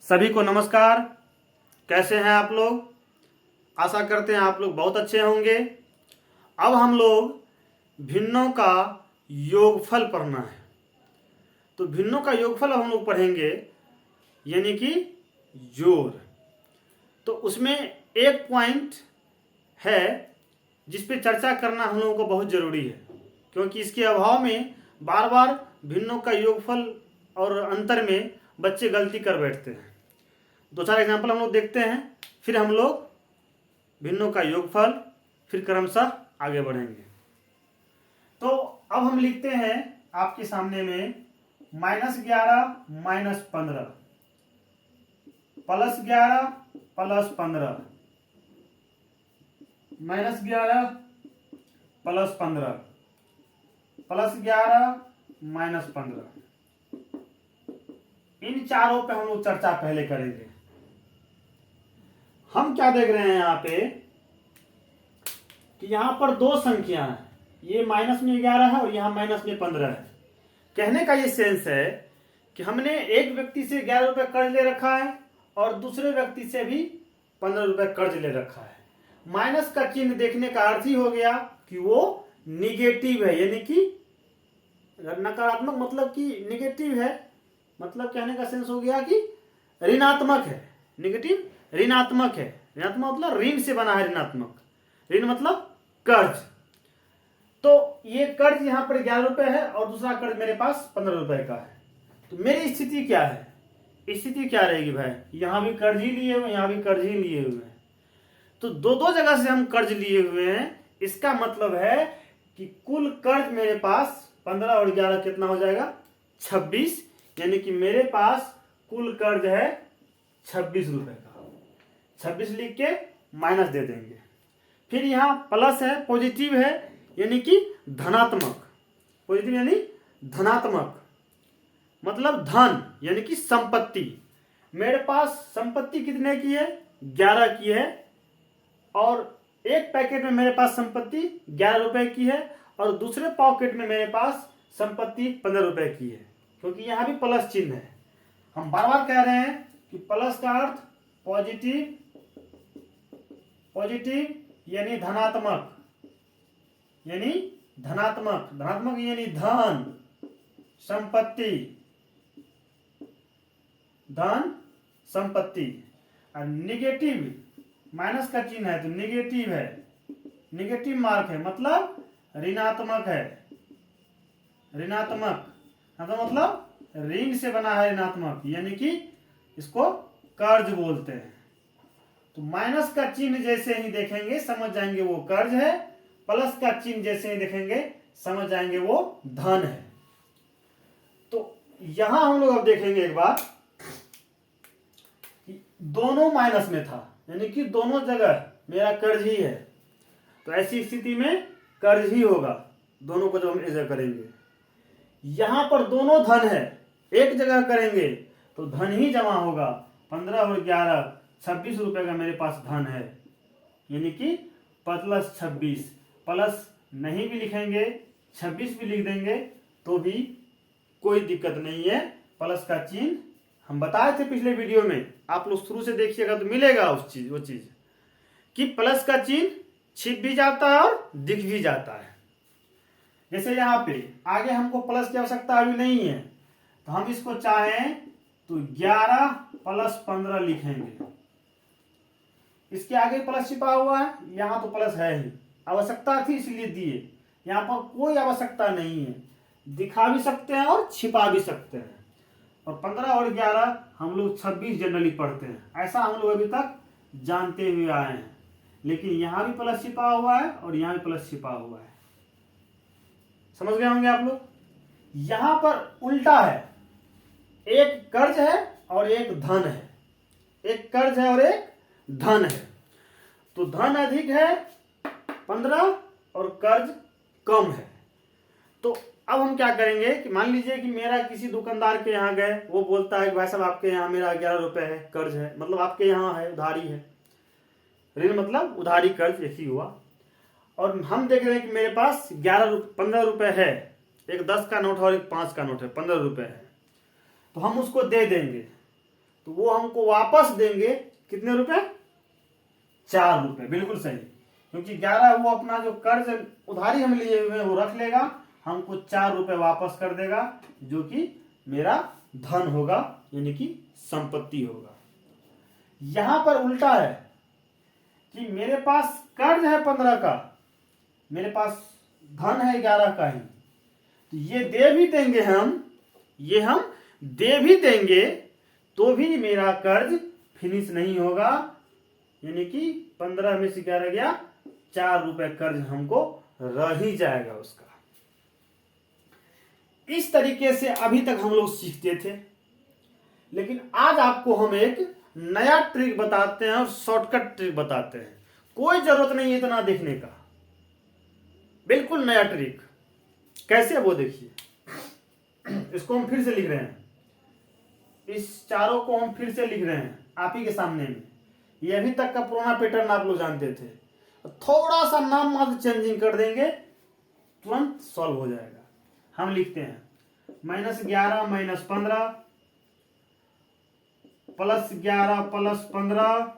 सभी को नमस्कार। कैसे हैं आप लोग? आशा करते हैं आप लोग बहुत अच्छे होंगे। अब हम लोग भिन्नों का योगफल पढ़ना है। तो भिन्नों का योगफल अब हम लोग पढ़ेंगे, यानी कि जोड़। तो उसमें एक पॉइंट है जिस पे चर्चा करना हम लोगों को बहुत ज़रूरी है, क्योंकि इसके अभाव में बार बार भिन्नों का योगफल और अंतर में बच्चे गलती कर बैठते हैं। दो चार एग्जाम्पल हम लोग देखते हैं, फिर हम लोग भिन्नों का योगफल, फिर क्रमशः आगे बढ़ेंगे। तो अब हम लिखते हैं आपके सामने में -11 -15 +11 +15 -11 +15 +11 -15। इन चारों पे हम लोग चर्चा पहले करेंगे। हम क्या देख रहे हैं यहाँ पे कि यहाँ पर दो संख्या है, ये -11 है और यहाँ -15 है। कहने का ये सेंस है कि हमने एक व्यक्ति से 11 रुपए कर्ज ले रखा है और दूसरे व्यक्ति से भी 15 रुपए कर्ज ले रखा है। माइनस का चिन्ह देखने का अर्थ ही हो गया कि वो निगेटिव है, यानी कि नकारात्मक, मतलब कि निगेटिव है। मतलब कहने का सेंस हो गया कि ऋणात्मक है। निगेटिव ऋणात्मक है। ऋणात्मक मतलब ऋण से बना है। ऋणात्मक, ऋण मतलब कर्ज। तो ये कर्ज यहाँ पर 11 रुपए है और दूसरा कर्ज मेरे पास 15 रुपए का है। तो मेरी स्थिति क्या है? स्थिति क्या रहेगी भाई? यहाँ भी कर्ज ही लिए हुए, यहाँ भी कर्ज ही लिए हुए हैं। तो दो दो जगह से हम कर्ज लिए हुए हैं। इसका मतलब है कि कुल कर्ज मेरे पास 15 और 11 कितना हो जाएगा? 26। यानी कि मेरे पास कुल कर्ज है 26 रुपए का। 26 लिख के माइनस दे देंगे। फिर यहाँ प्लस है, पॉजिटिव है, यानी कि धनात्मक। पॉजिटिव यानी धनात्मक, मतलब धन यानी कि संपत्ति। मेरे पास संपत्ति कितने की है? 11 की है। और एक पैकेट में मेरे पास संपत्ति 11 रुपए की है और दूसरे पॉकेट में मेरे पास संपत्ति 15 रुपए की है, क्योंकि यहाँ भी प्लस चिन्ह है। हम बार बार कह रहे हैं कि प्लस का अर्थ पॉजिटिव, पॉजिटिव यानी धनात्मक, यानी धनात्मक, धनात्मक यानी धन, संपत्ति, धन संपत्ति। और निगेटिव, माइनस का चिन्ह है तो निगेटिव है, निगेटिव मार्क है, मतलब ऋणात्मक है। ऋणात्मक मतलब ऋण से बना है। ऋणात्मक यानी कि इसको कर्ज बोलते हैं। तो माइनस का चिन्ह जैसे ही देखेंगे समझ जाएंगे वो कर्ज है। प्लस का चिन्ह जैसे ही देखेंगे समझ जाएंगे वो धन है। तो यहां हम लोग अब देखेंगे एक बात कि दोनों माइनस में था, यानी कि दोनों जगह मेरा कर्ज ही है। तो ऐसी स्थिति में कर्ज ही होगा, दोनों को जब हम इधर करेंगे। यहां पर दोनों धन है, एक जगह करेंगे तो धन ही जमा होगा। 15 और 11 26 रुपए का मेरे पास धन है, यानी कि +26। प्लस नहीं भी लिखेंगे, 26 भी लिख देंगे तो भी कोई दिक्कत नहीं है। प्लस का चिन्ह हम बताए थे पिछले वीडियो में, आप लोग शुरू से देखिएगा तो मिलेगा वो चीज कि प्लस का चिन्ह छिप भी जाता है और दिख भी जाता है। जैसे यहाँ पे आगे हमको प्लस की आवश्यकता अभी नहीं है, तो हम इसको चाहें तो 11 + 15 लिखेंगे। इसके आगे प्लस छिपा हुआ है, यहाँ तो प्लस है ही, आवश्यकता थी इसलिए दिए। यहाँ पर कोई आवश्यकता नहीं है, दिखा भी सकते हैं और छिपा भी सकते हैं। और 15 और 11 हम लोग 26 जनरली पढ़ते हैं, ऐसा हम लोग अभी तक जानते हुए आए हैं। लेकिन यहाँ भी प्लस छिपा हुआ है और यहाँ भी प्लस छिपा हुआ है। समझ गए होंगे आप लोग? यहां पर उल्टा है, एक कर्ज है और एक धन है। एक कर्ज है और एक धन है। तो धन अधिक है 15 और कर्ज कम है। तो अब हम क्या करेंगे कि मान लीजिए कि मेरा किसी दुकानदार के यहाँ गए, वो बोलता है कि भाई साहब आपके यहाँ मेरा 11 रुपए है, कर्ज है, मतलब आपके यहाँ है, उधारी है। ऋण मतलब उधारी, कर्ज एक ही हुआ। और हम देख रहे हैं कि मेरे पास 15 रुपए है, एक 10 का नोट और एक 5 का नोट है, 15 रुपए है। तो हम उसको दे देंगे। तो वो हमको वापस देंगे कितने रुपए? 4 रुपए। बिल्कुल सही, क्योंकि 11 वो अपना जो कर्ज उधारी हम लिए हुए वो रख लेगा, हमको 4 रुपए वापस कर देगा, जो कि मेरा धन होगा, यानी कि संपत्ति होगा। यहां पर उल्टा है कि मेरे पास कर्ज है 15 का, मेरे पास धन है 11 का ही, तो ये दे भी देंगे हम, ये हम दे भी देंगे तो भी मेरा कर्ज फिनिश नहीं होगा, यानी कि 15 में से 11 गया, 4 रुपए कर्ज हमको रह ही जाएगा उसका। इस तरीके से अभी तक हम लोग सीखते थे, लेकिन आज आपको हम एक नया ट्रिक बताते हैं और शॉर्टकट ट्रिक बताते हैं। कोई जरूरत नहीं है इतना देखने का, बिल्कुल नया ट्रिक। कैसे वो देखिए, इसको हम फिर से लिख रहे हैं, इस चारों को हम फिर से लिख रहे हैं आप ही के सामने में। ये अभी तक का पुराना पैटर्न आप लोग जानते थे, थोड़ा सा नाम मात्र चेंजिंग कर देंगे, तुरंत सॉल्व हो जाएगा। हम लिखते हैं -11 - 15 +11 + 15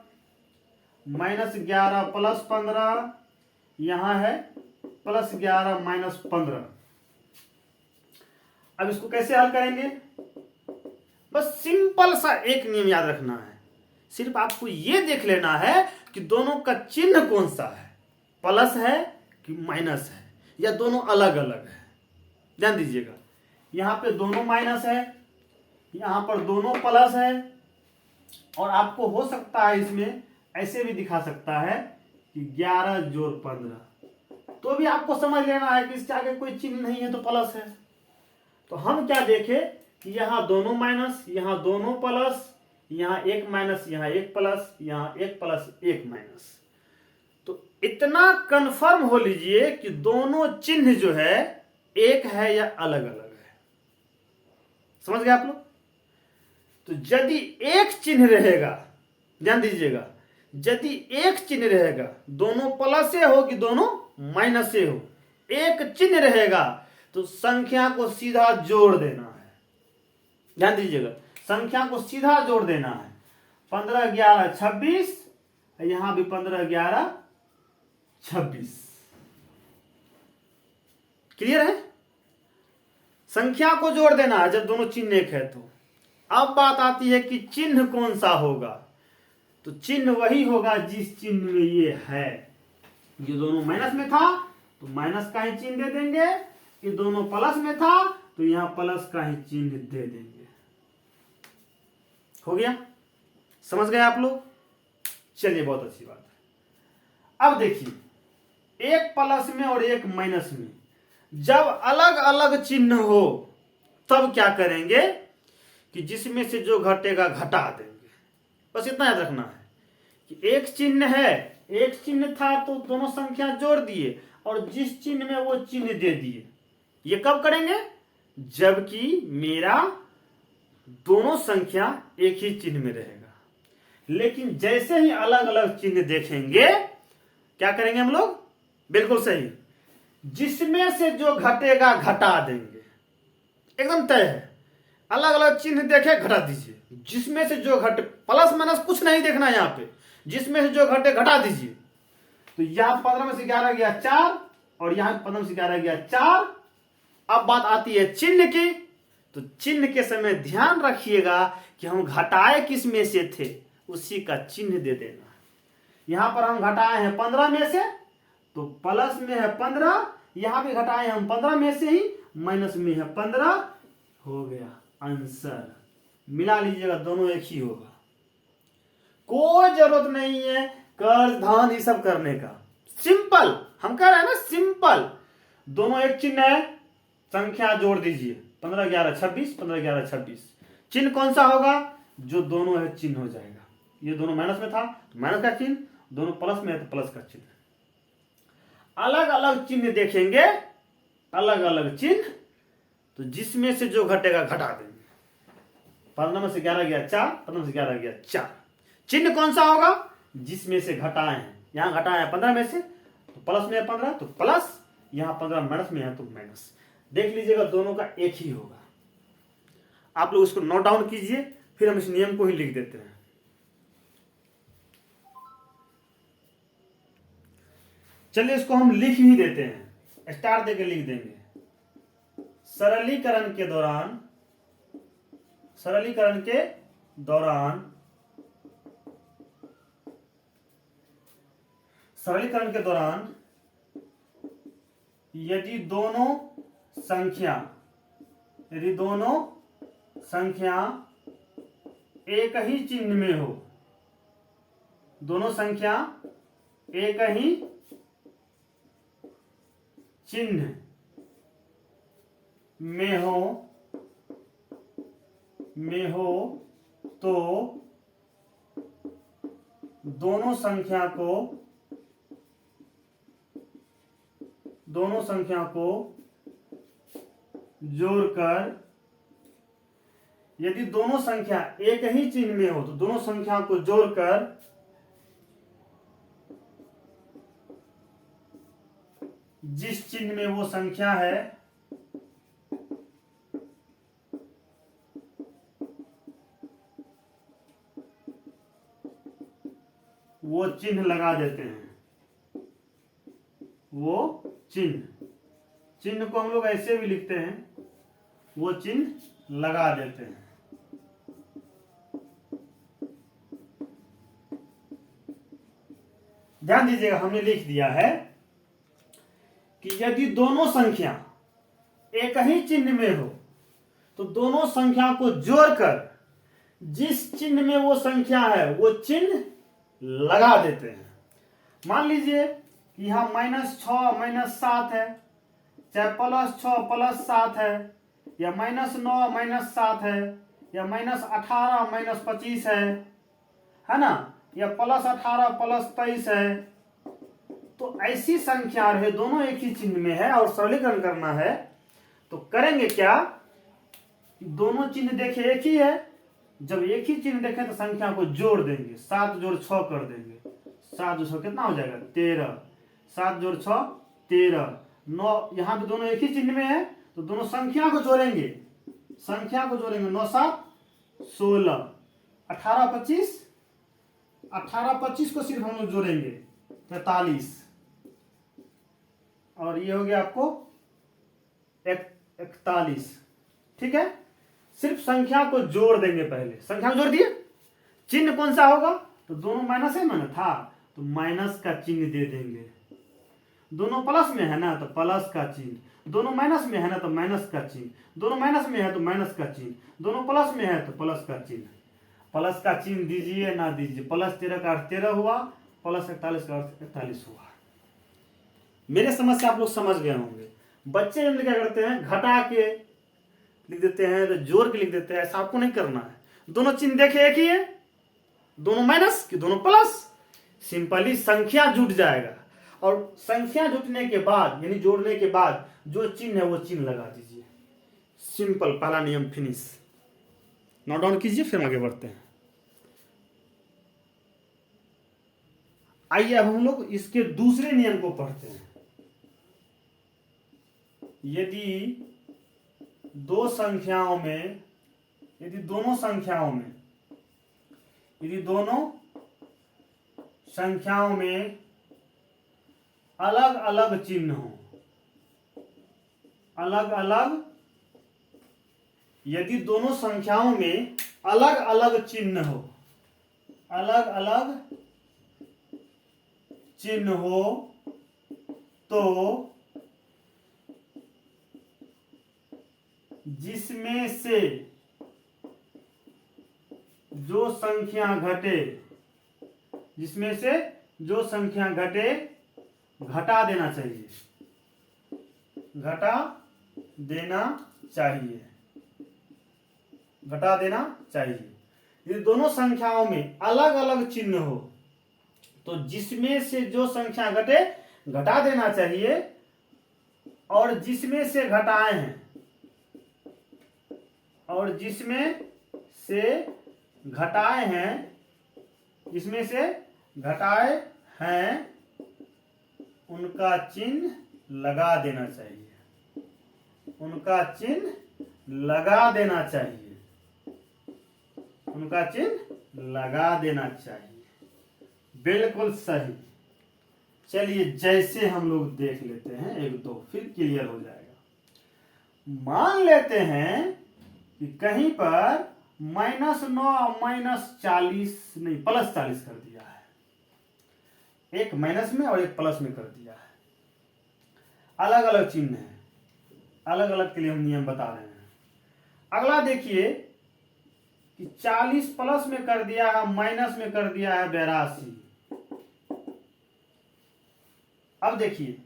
-11 + 15, यहां है +11 - 15। अब इसको कैसे हल करेंगे? बस सिंपल सा एक नियम याद रखना है, सिर्फ आपको ये देख लेना है कि दोनों का चिन्ह कौन सा है, प्लस है कि माइनस है, या दोनों अलग अलग है। ध्यान दीजिएगा, यहां पे दोनों माइनस है, यहां पर दोनों प्लस है, और आपको हो सकता है इसमें ऐसे भी दिखा सकता है कि 11 जोड़ 15, तो भी आपको समझ लेना है कि इसके आगे कोई चिन्ह नहीं है तो प्लस है। तो हम क्या देखें कि यहां दोनों माइनस, यहां दोनों प्लस, यहां एक माइनस, यहां एक प्लस, यहां एक प्लस एक माइनस। तो इतना कंफर्म हो लीजिए कि दोनों चिन्ह जो है एक है या अलग अलग है। समझ गए आप लोग? तो यदि एक चिन्ह रहेगा, ध्यान दीजिएगा, यदि एक चिन्ह रहेगा, दोनों प्लस से हो कि दोनों माइनस से हो, एक चिन्ह रहेगा तो संख्या को सीधा जोड़ देना है। ध्यान दीजिएगा, संख्या को सीधा जोड़ देना है। 15 11 26, यहां भी 15 11 26। क्लियर है? संख्या को जोड़ देना है जब दोनों चिन्ह एक है। तो अब बात आती है कि चिन्ह कौन सा होगा, तो चिन्ह वही होगा जिस चिन्ह में ये है। ये दोनों माइनस में था तो माइनस का ही चिन्ह दे देंगे, ये दोनों प्लस में था तो यहां प्लस का ही चिन्ह दे देंगे। हो गया? समझ गए आप लोग? चलिए, बहुत अच्छी बात है। अब देखिए, एक प्लस में और एक माइनस में जब अलग अलग चिन्ह हो तब क्या करेंगे कि जिसमें से जो घटेगा घटा देंगे। बस इतना याद रखना है कि एक चिन्ह है, एक चिन्ह था तो दोनों संख्या जोड़ दिए और जिस चिन्ह में वो चिन्ह दे दिए। ये कब करेंगे? जबकि मेरा दोनों संख्या एक ही चिन्ह में रहेगा। लेकिन जैसे ही अलग अलग चिन्ह देखेंगे, क्या करेंगे हम लोग? बिल्कुल सही, जिसमें से जो घटेगा घटा देंगे। एकदम तय है, अलग अलग चिन्ह देखे घटा दीजिए, जिसमें से जो घटे, प्लस माइनस कुछ नहीं देखना यहां पे, जिसमें से जो घटे घटा दीजिए। तो यहां 15 में से 11 गया 4 और यहां 15 में से 11 गया 4। अब बात आती है चिन्ह की, तो चिन्ह के समय ध्यान रखिएगा कि हम घटाए किस में से थे, उसी का चिन्ह दे देना। यहां पर हम घटाए हैं 15 में से, तो प्लस में है 15, यहां भी घटाए हम 15 में से ही, माइनस में है 15। हो गया आंसर। मिला लीजिएगा, दोनों एक ही होगा। कोई जरूरत नहीं है कर्ज धन ये सब करने का, सिंपल हम कह रहे हैं ना, सिंपल। दोनों एक चिन्ह है, संख्या जोड़ दीजिए, 15 11 26, 15 11 26। चिन्ह कौन सा होगा? जो दोनों है चिन्ह हो जाएगा। ये दोनों माइनस में था तो माइनस का चिन्ह, दोनों प्लस में है तो प्लस का चिन्ह। अलग अलग चिन्ह देखेंगे, अलग अलग चिन्ह, तो जिसमें से जो घटेगा घटा देंगे। 15 में से 11 गया 4, 15 में से 11 गया 4। चिन्ह कौन सा होगा? जिसमें से घटाए हैं, यहां घटाए हैं 15 में से तो प्लस में है 15 तो प्लस, यहां 15 माइनस में है तो माइनस। देख लीजिएगा, दोनों का एक ही होगा। आप लोग इसको नोट डाउन कीजिए, फिर हम इस नियम को ही लिख देते हैं। चलिए इसको हम लिख ही देते हैं, स्टार देके लिख देंगे। सरलीकरण के दौरान यदि दोनों संख्या एक ही चिन्ह में हो, दोनों संख्या एक ही चिन्ह में हो तो दोनों संख्या को जोड़कर, यदि दोनों संख्या एक ही चिन्ह में हो तो दोनों संख्या को जोड़कर जिस चिन्ह में वो संख्या है वो चिन्ह लगा देते हैं। वो चिन्ह को हम लोग ऐसे भी लिखते हैं, वो चिन्ह लगा देते हैं। ध्यान दीजिएगा, हमने लिख दिया है कि यदि दोनों संख्या एक ही चिन्ह में हो तो दोनों संख्या को जोड़कर जिस चिन्ह में वो संख्या है वो चिन्ह लगा देते हैं। मान लीजिए कि यहां -6 -7 है, चाहे +6 +7 है, या -9 -7 है, या -18 -25 है ना, या +18 +23 है। तो ऐसी संख्या रहे, दोनों एक ही चिन्ह में है और सरलीकरण करना है, तो करेंगे क्या, दोनों चिन्ह देखे एक ही है, जब एक ही चिन्ह देखें तो संख्या को जोड़ देंगे, 7 जोड़ 6 कर देंगे। 7 जोड़ 6 कितना हो जाएगा, 13। 7 जोड़ 6 13। 9 यहां पे दोनों एक ही चिन्ह में है तो दोनों संख्या को जोड़ेंगे, 9 7 16। 18 25, 18 25 को सिर्फ हम लोग जोड़ेंगे 43, और ये हो गया आपको 41। ठीक है, सिर्फ संख्या को जोड़ देंगे। पहले संख्या को जोड़ दिए, चिन्ह कौन सा होगा, तो दोनों माइनस है ना था तो माइनस का चिन्ह दे देंगे। दोनों प्लस में है ना तो प्लस का चिन्ह, दोनों माइनस में है ना तो माइनस का चिन्ह, दोनों माइनस में है तो माइनस का चिन्ह, दोनों प्लस में है तो प्लस का चिन्ह। प्लस का चिन्ह दीजिए ना दीजिए, +13 का अर्थ 13 हुआ, +41 का अर्थ 41 हुआ। मेरे समझ से आप लोग समझ गए होंगे। बच्चे हम क्या करते हैं, घटा के लिख देते हैं तो जोड़ के लिख देते हैं, ऐसा आपको नहीं करना है। दोनों चिन्ह देखे एक ही है, दोनों माइनस कि दोनों प्लस, सिंपली संख्या जुट जाएगा, और संख्या जुटने के बाद यानी जोड़ने के बाद जो चिन्ह है वो चिन्ह लगा दीजिए। सिंपल, पहला नियम फिनिश। नोट डाउन कीजिए, फिर आगे बढ़ते हैं। आइए अब हम लोग इसके दूसरे नियम को पढ़ते हैं। यदि दोनों संख्याओं में अलग अलग चिन्ह हो, यदि दोनों संख्याओं में अलग अलग चिन्ह हो, तो जिसमें से जो संख्या घटे घटा देना चाहिए। यदि दोनों संख्याओं में अलग अलग चिन्ह हो तो जिसमें से जो संख्या घटे घटा देना चाहिए, और जिसमें से घटाए हैं उनका चिन्ह लगा देना चाहिए। उनका चिन्ह लगा देना चाहिए। बिल्कुल सही। चलिए जैसे हम लोग देख लेते हैं एक दो, फिर क्लियर हो जाएगा। मान लेते हैं कि कहीं पर -9 -40 नहीं +40 कर दिया है, एक माइनस में और एक प्लस में कर दिया है। अलग अलग चिन्ह है, अलग अलग के लिए हम नियम बता रहे हैं। अगला देखिए कि 40 प्लस में कर दिया है, माइनस में कर दिया है 82। अब देखिए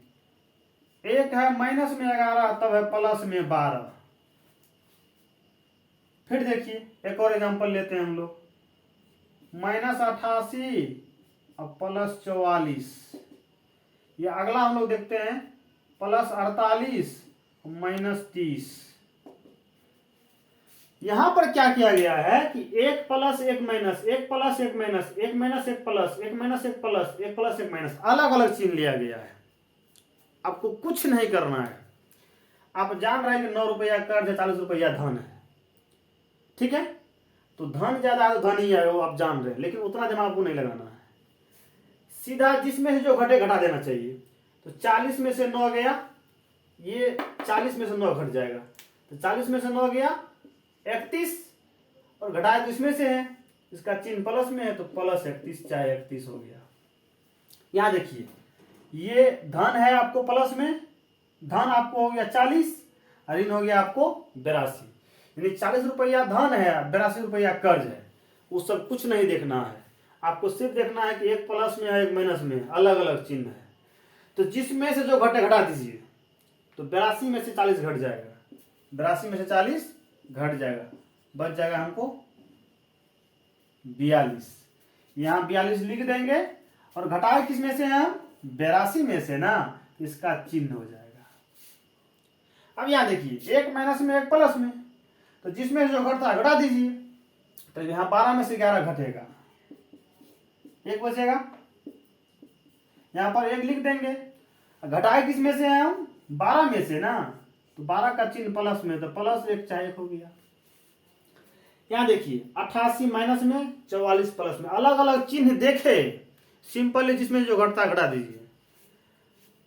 एक है माइनस में 11, तब है प्लस में 12। फिर देखिए एक और एग्जांपल लेते हैं हम लोग, -88 और +44। ये अगला हम लोग देखते हैं +48 -30। यहां पर क्या किया गया है कि एक प्लस एक माइनस, एक प्लस एक माइनस, एक माइनस एक प्लस, एक माइनस एक प्लस, एक प्लस एक माइनस, अलग अलग चिन्ह लिया गया है। आपको कुछ नहीं करना है। आप जान रहे हैं कि 9 रुपया कर्ज है, 40 रुपया धन है, ठीक है। तो धन ज्यादा है तो धन ही है, वो आप जान रहे हैं, लेकिन उतना जमा आपको नहीं लगाना है। सीधा जिसमें से जो घटे घटा देना चाहिए। तो 40 में से 9 गया, ये 40 में से 9 घट जाएगा, तो 40 में से 9 गया 31, और घटाया तो इसमें से है, इसका चिन्ह प्लस में है तो +31 चाहे 31 हो गया। यहां देखिए ये धन है आपको प्लस में, धन आपको हो गया 40 और ऋण हो गया आपको 82, यानी 40 रुपया धन है, 82 रुपया कर्ज है। वो सब कुछ नहीं देखना है, आपको सिर्फ देखना है कि एक प्लस में है एक माइनस में, अलग अलग चिन्ह है। तो जिसमें से जो घटे घटा दीजिए, तो 82 में से 40 घट जाएगा, 82 में से 40 घट जाएगा, बच जाएगा हमको 42। यहां 42 लिख देंगे और घटाए किस में से हम 82 में से ना, इसका चिन्ह हो जाएगा। अब यहां देखिए एक माइनस में एक प्लस में, तो जिसमें जो घटता है घटा दीजिए, तो यहां 12 में से 11 घटेगा, एक बचेगा, यहां पर एक लिख देंगे। घटाए किस में से हम 12 में से ना, तो 12 का चिन्ह प्लस में, तो +1 चाहे 1 हो गया। यहां देखिए 88 माइनस में 44 प्लस में, अलग अलग चिन्ह देखे, सिंपल जिसमें जो घटता घटा दीजिए।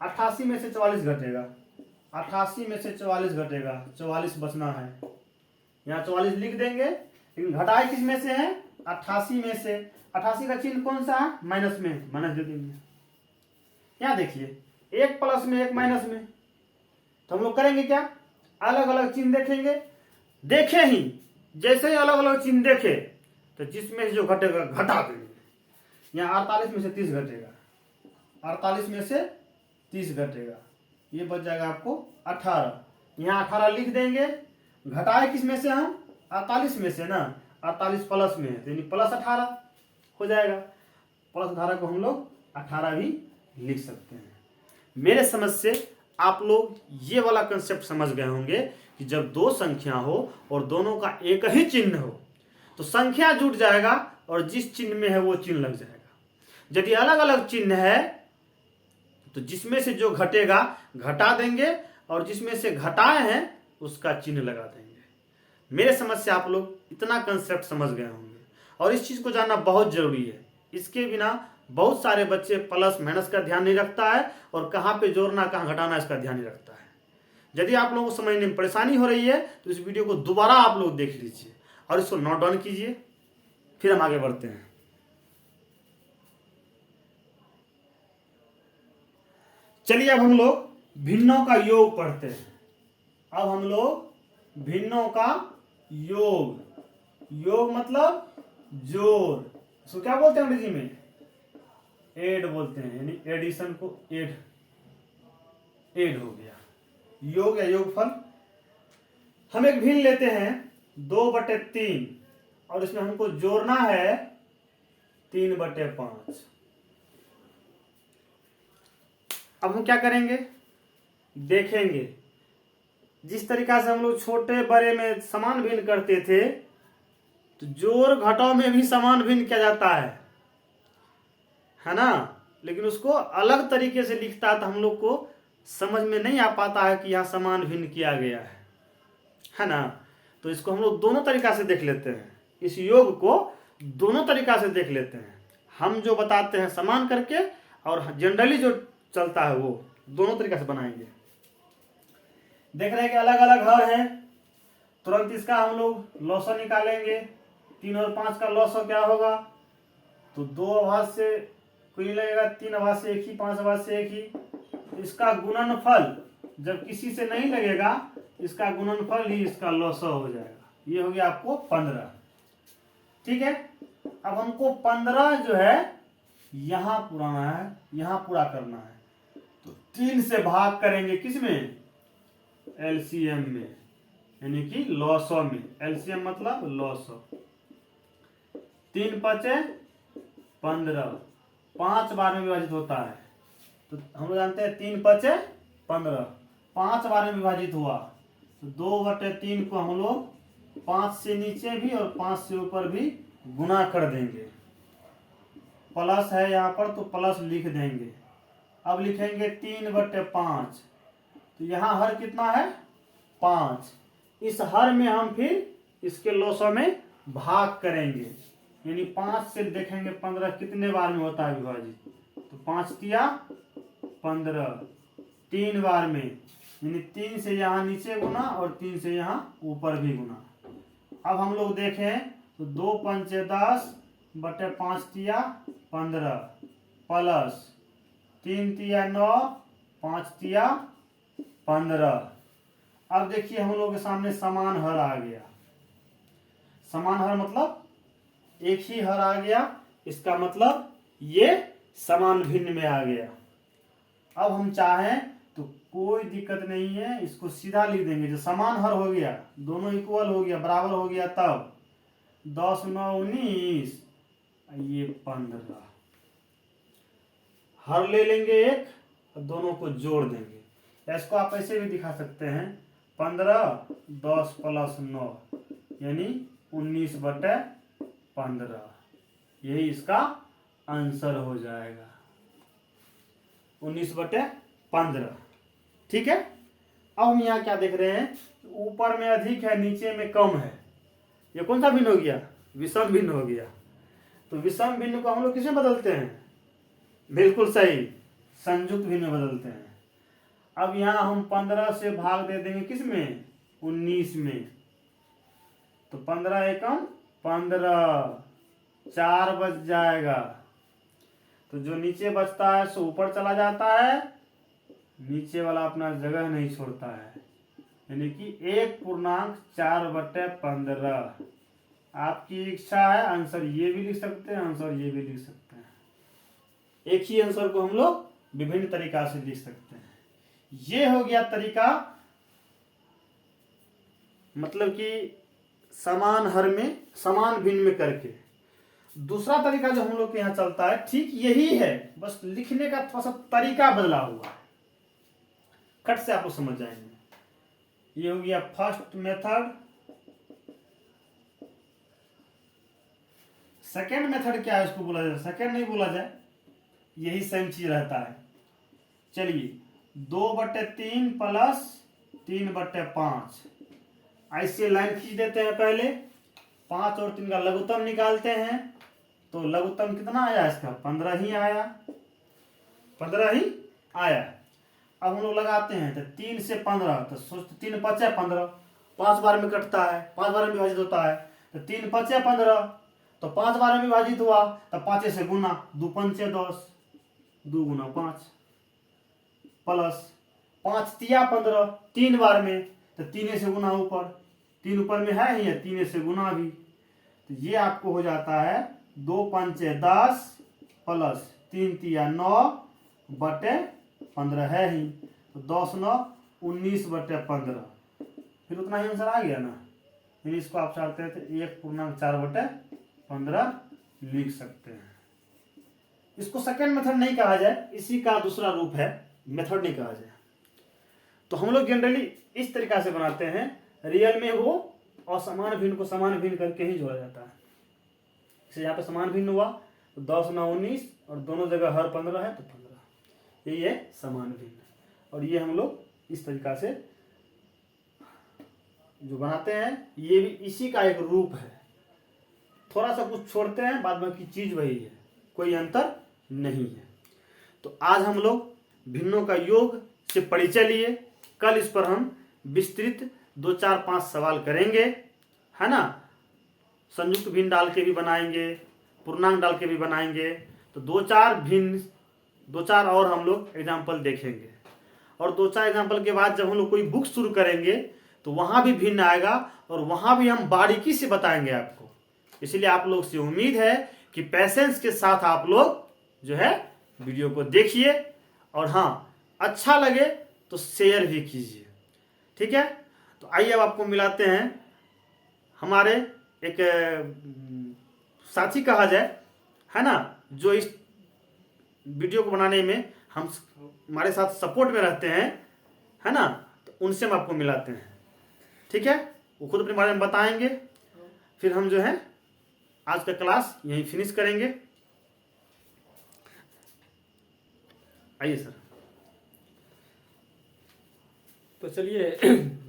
88 में से 44 घटेगा, 88 में से 44 घटेगा, 44 बचना है, यहाँ 44 लिख देंगे। लेकिन घटाए किस में से है 88 में से, 88 का चिन्ह कौन सा है माइनस में, माइनस दे देंगे। यहाँ देखिए एक प्लस में एक माइनस में, तो हम लोग करेंगे क्या, अलग अलग चिन्ह देखेंगे। देखे ही जैसे ही अलग अलग चिन्ह देखे, तो जिसमें से जो घटेगा घटा देंगे। यहाँ 48 में से 30 घटेगा, 48 में से 30 घटेगा, ये बच जाएगा आपको 18। यहाँ 18 लिख देंगे। घटाए किस में से हम 48 में से ना, 48 प्लस में है, तो यानी +18 हो जाएगा। +18 को हम लोग 18 भी लिख सकते हैं। मेरे समझ से आप लोग ये वाला कंसेप्ट समझ गए होंगे कि जब दो संख्या हो और दोनों का एक ही चिन्ह हो, तो संख्या जुट जाएगा और जिस चिन्ह में है वो चिन्ह लग जाएगा। यदि अलग अलग चिन्ह है, तो जिसमें से जो घटेगा घटा देंगे और जिसमें से घटाए हैं उसका चिन्ह लगा देंगे। मेरे समझ से आप लोग इतना कंसेप्ट समझ गए होंगे, और इस चीज को जानना बहुत जरूरी है। इसके बिना बहुत सारे बच्चे प्लस माइनस का ध्यान नहीं रखता है, और कहाँ पे जोड़ना कहाँ घटाना इसका ध्यान नहीं रखता है। यदि आप लोगों को समझने में परेशानी हो रही है, तो इस वीडियो को दोबारा आप लोग देख लीजिए और इसको नोट डाउन कीजिए, फिर हम आगे बढ़ते हैं। चलिए अब हम लोग भिन्नों का योग पढ़ते हैं। अब हम लोग भिन्नों का योग, योग मतलब जोड़, इसको क्या बोलते हैं अंग्रेजी में, एड बोलते हैं, यानी एडिशन को एड हो गया, योग या योगफल। हम एक भिन्न लेते हैं 2/3 और इसमें हमको जोड़ना है 3/5। अब हम क्या करेंगे, देखेंगे जिस तरीका से हम लोग छोटे बड़े में समान भिन्न करते थे, तो जोड़ घटाव में भी समान भिन्न किया जाता है ना, लेकिन उसको अलग तरीके से लिखता है, तो हम लोग को समझ में नहीं आ पाता है कि यहाँ समान भिन्न किया गया है ना। तो इसको हम लोग दोनों तरीका से देख लेते हैं। इस योग को दोनों तरीका से देख लेते हैं। हम जो बताते हैं समान करके, और जनरली जो चलता है वो दोनों तरीका से बनाएंगे। देख रहे हैं कि अलग अलग हर है, तुरंत इसका हम लोग लॉसर निकालेंगे। 3 और 5 का लॉसर क्या होगा? तो 2 आभास से कोई नहीं लगेगा, 3 आभास से 1 ही, 5 आभास से 1 ही। इसका गुणनफल जब किसी से नहीं लगेगा, इसका गुणनफल ही इसका लॉसर हो जाएगा। ये हो गया आपको 15। ठीक है, अब हमको 15 जो है यहां पुराना है, यहां पूरा करना है। तो 3 से भाग करेंगे किसमें? एलसीएम में, यानी कि लॉसो में। एलसीएम मतलब लॉसो। 3 5 15, 5 बार में विभाजित होता है। तो हम लोग जानते हैं 3 5 15, 5 बार में विभाजित हुआ। तो 2/3 को हम लोग 5 से नीचे भी और 5 से ऊपर भी गुना कर देंगे। प्लस है यहाँ पर तो प्लस लिख देंगे। अब लिखेंगे 3/5। तो यहाँ हर कितना है? 5। इस हर में हम फिर इसके लॉसों में भाग करेंगे, यानी 5 से देखेंगे 15 कितने बार में होता है विभाजित। तो 5 तिया 15, 3 बार में, यानी 3 से यहाँ नीचे गुना और 3 से यहाँ ऊपर भी गुना। अब हम लोग देखें तो 2 5 10 बटे 5 तिया 15 प्लस 3 तिया 9, 5 तिया 15। अब देखिए हम लोग के सामने समान हर आ गया। समान हर मतलब एक ही हर आ गया, इसका मतलब ये समान भिन्न में आ गया। अब हम चाहें तो कोई दिक्कत नहीं है, इसको सीधा लिख देंगे। जो समान हर हो गया, दोनों इक्वल हो गया, बराबर हो गया, तब 10 9 19, ये 15। हर ले लेंगे एक और दोनों को जोड़ देंगे। इसको आप ऐसे भी दिखा सकते हैं, 15 10 प्लस 9 यानी 19/15। यही इसका आंसर हो जाएगा, 19/15। ठीक है, अब हम यहाँ क्या देख रहे हैं? ऊपर में अधिक है, नीचे में कम है। ये कौन सा भिन्न हो गया? विषम भिन्न हो गया। तो विषम भिन्न को हम लोग किसमें बदलते हैं? बिल्कुल सही, संयुक्त भिन्न में बदलते हैं। अब यहाँ हम 15 से भाग दे देंगे किसमें? 19 में। तो 15 एकम 15, 4 बच जाएगा। तो जो नीचे बचता है सो ऊपर चला जाता है, नीचे वाला अपना जगह नहीं छोड़ता है, यानी कि 1.4/15। आपकी इच्छा है, आंसर ये भी लिख सकते हैं, आंसर ये भी लिख सकते हैं। एक ही आंसर को हम लोग विभिन्न तरीका से लिख सकते हैं। ये हो गया तरीका, मतलब कि समान हर में समान भिन्न में करके। दूसरा तरीका जो हम लोग के यहाँ चलता है ठीक यही है, बस लिखने का थोड़ा सा तरीका बदला हुआ है। कट से आप लोग समझ जाएंगे। ये हो गया फर्स्ट मेथड। सेकेंड मेथड क्या है इसको बोला जाए? सेकेंड नहीं बोला जाए, यही सेम चीज रहता है। चलिए 2/3 प्लस 3/5, ऐसे लाइन खींच देते हैं। पहले 5 और 3 का लघुत्तम निकालते हैं। तो लघुत्तम कितना आया इसका? 15 ही आया, 15 ही आया। अब हम लोग लगाते हैं तो 3 से 15, तो सोचते 3 5 15, 5 बार में कटता है, 5 बार में विभाजित होता है। तो 3 5 15, तो 5 बार में विभाजित हुआ, तो 5 से गुना, 2 5 10, 2 गुना 5 प्लस 5 तिया 15, 3 बार में, तो 3 से गुना ऊपर, 3 ऊपर में है ही, 3 से गुना भी। तो ये आपको हो जाता है 2 5 10 प्लस 3 तिया 9/15 है ही, तो 10 9 19/15। फिर उतना ही आंसर आ गया ना। यानी इसको आप चाहते हैं तो 1.4/15 लिख सकते हैं। इसको सेकेंड मेथड नहीं कहा जाए, इसी का दूसरा रूप है, मेथड नहीं कहा जाए। तो हम लोग जनरली इस तरीका से बनाते हैं। रियल में वो असमान भिन्न को समान भिन्न करके ही जोड़ा जाता है। जैसे यहाँ पे समान भिन्न हुआ तो 10 9 19 और दोनों जगह हर 15 है तो 15, यही है समान भिन्न। और ये हम लोग इस तरीका से जो बनाते हैं, ये भी इसी का एक रूप है। थोड़ा सा कुछ छोड़ते हैं, बाद बाकी चीज वही है, कोई अंतर नहीं है। तो आज हम लोग भिन्नों का योग से परिचय लिए। कल इस पर हम विस्तृत 2, 4, 5 सवाल करेंगे, है ना। संयुक्त भिन्न डाल के भी बनाएंगे, पूर्णांक डाल के भी बनाएंगे। तो 2, 4 और हम लोग एग्जाम्पल देखेंगे। और 2, 4 एग्जाम्पल के बाद जब हम लोग कोई बुक शुरू करेंगे तो वहां भी भिन्न आएगा और वहां भी हम बारीकी से बताएंगे आपको। इसलिए आप लोग से उम्मीद है कि पैसेंस के साथ आप लोग जो है वीडियो को देखिए, और हाँ अच्छा लगे तो शेयर भी कीजिए, ठीक है। तो आइए अब आपको मिलाते हैं हमारे एक साथी कहा जाए, है ना, जो इस वीडियो को बनाने में हम हमारे साथ सपोर्ट में रहते हैं, है ना। तो उनसे हम आपको मिलाते हैं, ठीक है। वो खुद अपने बारे में बताएंगे, फिर हम जो है आज का क्लास यहीं फिनिश करेंगे। आइए सर। तो चलिए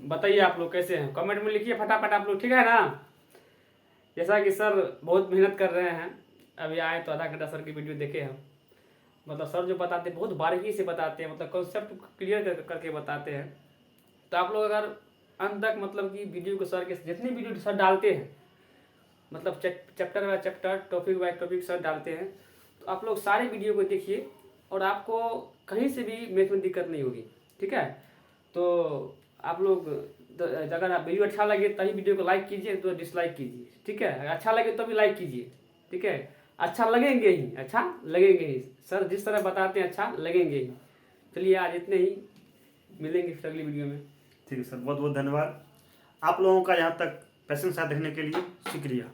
बताइए आप लोग कैसे हैं, कमेंट में लिखिए फटाफट आप लोग, ठीक है ना। जैसा कि सर बहुत मेहनत कर रहे हैं, अभी आए तो आधा घंटा सर की वीडियो देखे हम। मतलब सर जो बताते हैं बहुत बारीकी से बताते हैं, मतलब कॉन्सेप्ट क्लियर करके बताते हैं। तो आप लोग अगर अंत तक मतलब कि वीडियो को सर के जितनी वीडियो सर डालते हैं, मतलब chapter by chapter, topic by topic sir डालते हैं, तो आप लोग सारे वीडियो को देखिए और आपको कहीं से भी मैथ में दिक्कत नहीं होगी, ठीक है। तो आप लोग अगर आप वीडियो अच्छा लगे तभी वीडियो को लाइक कीजिए, तो डिसलाइक कीजिए, ठीक है। अच्छा लगे तो भी लाइक कीजिए, ठीक है। अच्छा लगेंगे ही, अच्छा लगेंगे ही, सर जिस तरह बताते हैं अच्छा लगेंगे ही। चलिए आज इतने ही, मिलेंगे फिर अगली वीडियो में। ठीक है सर, बहुत बहुत धन्यवाद आप लोगों का यहाँ तक पैसेंस साथ देखने के लिए, शुक्रिया।